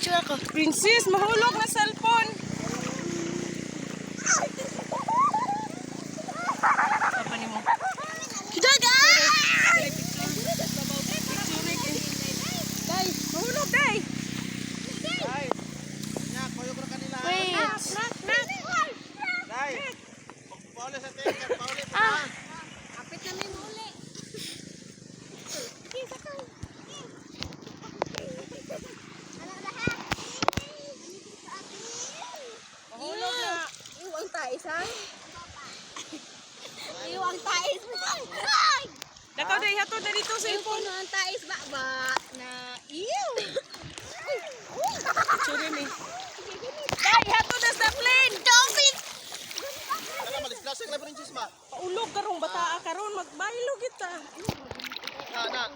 Picture ako. Princess, mahulog na cellphone. Apa ni mo? Daga! Day, mahulog day. Day. Nya, koyo ko kanila. Wait. Day. Pauli sa tingkat, pauli pa. Kapit na may muli. Mahulog na. Iwang tais, ha? Iwang tais. Dakaw day, hatod na dito cellphone. Iwang tais, ba? Na, ew! Picture ni. Day, hatod na sa plane. Dolphin! Ano malis klaseng na Princess ma? Paulog karong bataa karon magbaylo kita. Na.